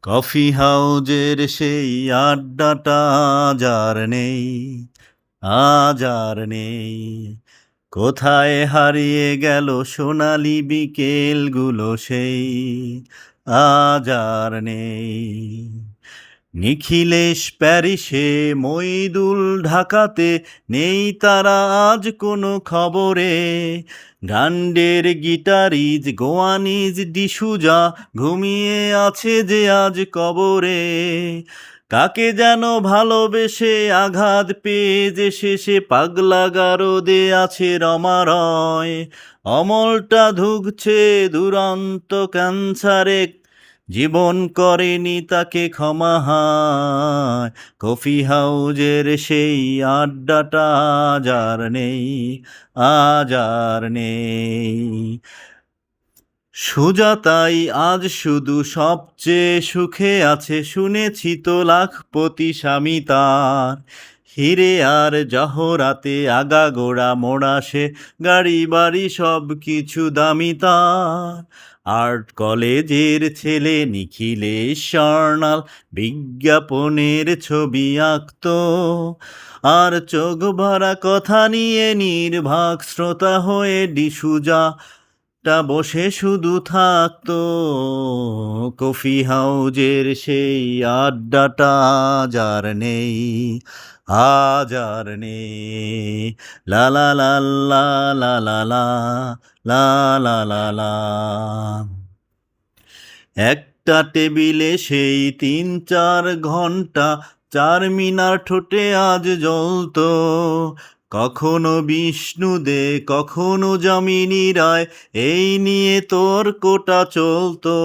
Coffee হাউজের সেই আড্ডাটা আজ আর নেই, আজ আর নেই। কোথায় হারিয়ে গেল সোনালি বিকেলগুলো সেই, আজ আর নেই। নিখিলেশ প্যারিসে, মইদুল ঢাকাতে, নেই তারা আজ কোনো খবরে। গান্ডের গিটারিজ, গোয়ানিজ ডিসুজা ঘুমিয়ে আছে যে আজ কবরে। কাকে যেন ভালোবেসে আঘাত পেয়ে যে শেষে পাগলা গারদে আছে রমারয়। অমলটা ধুকছে দুরন্ত ক্যান্সারে, জীবন করেনি তাকে ক্ষমা হায়। কফি হাউজের সেই আড্ডাটা আজ আর নেই, আজ আর নেই। সুজাতাই আজ শুধু সবচেয়ে সুখে আছে, শুনেছি তো লাখপতি স্বামী তার। হিরে আর জহরাতে আগাগোড়া মোড়া সে, গাড়ি বাড়ি সব কিছু দামি তার। আর্ট কলেজের ছেলে নিখিলেশ স্বর্ণাল বিজ্ঞাপনের ছবি আঁকত, আর চোখ ভরা কথা নিয়ে নির্বাক শ্রোতা হয়ে ডিসুজা বসে শুধু থাকতো। কফি হাউজের সেই আড্ডাটা আজ আর নেই, আজ আর নেই। লা লা লা লা লা লা লা লা লা লা লা। একটা টেবিলে সেই ৩-৪ ঘন্টা, চারমিনার ঠোঁটে আজ জ্বলতো। কখনো বিষ্ণুদে, কখনো যামিনী রায়, এই নিয়ে তর্কটা চলতো।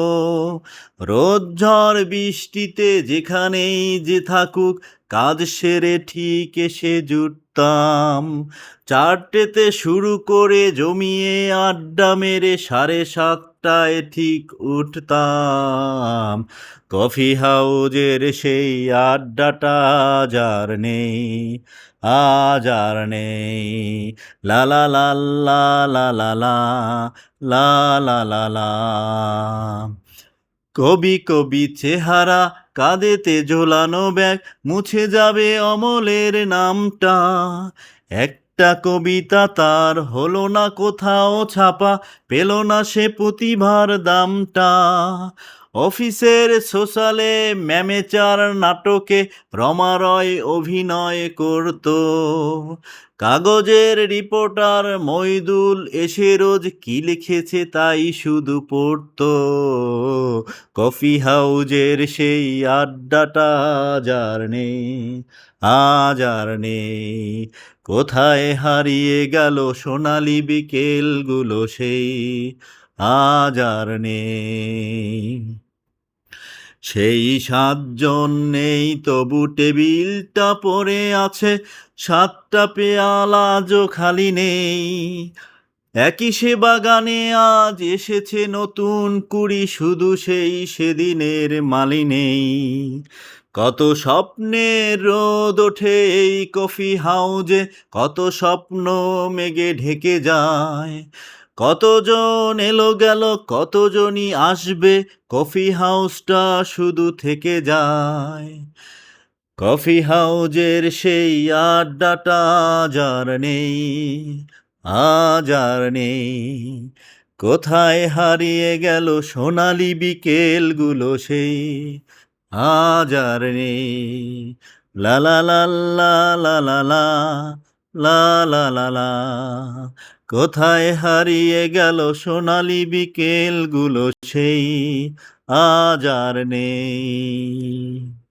রোদ ঝড় বৃষ্টিতে যেখানেই যে থাকুক, কাজ সেরে ঠিক এসে জুটতাম। ৪টেতে শুরু করে জমিয়ে আড্ডা মেরে 7:30টায় ঠিক উঠতাম। কফি হাউজের সেই আড্ডাটা আজ আর নেই, আজ আর নেই। লা লা লা লা লা লা লা লা লা লা লা। কবি কবি চেহারা, কাঁধেতে ঝোলানো ব্যাগ, মুছে যাবে অমলের নামটা। একটা কবিতা তার হলো না কোথাও ছাপা, পেল না সে প্রতিভার দামটা। অফিসের সোশ্যালে ম্যামেচার নাটকে রমারয় অভিনয় করত। কাগজের রিপোর্টার মইদুল এসে রোজ কি লিখেছে তাই শুধু পড়ত। কফি হাউজের সেই আড্ডাটা আজ আর নেই, আজ আর নেই। কোথায় হারিয়ে গেল সোনালি বিকেলগুলো সেই, আজ আর নেই। সেই 7জন নেই তবু টেবিলটা পড়ে আছে, 7টা পেয়ালা আজও খালি নেই। একই সে বাগানে আজ এসেছে নতুন কুড়ি, শুধু সেই সেদিনের মালি নেই। কত স্বপ্নের রোদ ওঠে এই কফি হাউজে, কত স্বপ্ন মেঘে ঢেকে যায়। কতজন এলো গেল, কতজনই আসবে, কফি হাউসটা শুধু থেকে যায়। কফি হাউজের সেই আড্ডাটা আজ আর নেই, আজ আর নেই। কোথায় হারিয়ে গেল সোনালি বিকেলগুলো সেই, আজ আর নেই। লা লা লা লা লা লা লা লা লা লা লা। কোথায় হারিয়ে গেল সোনালি বিকেলগুলো সেই, আজ আর নেই।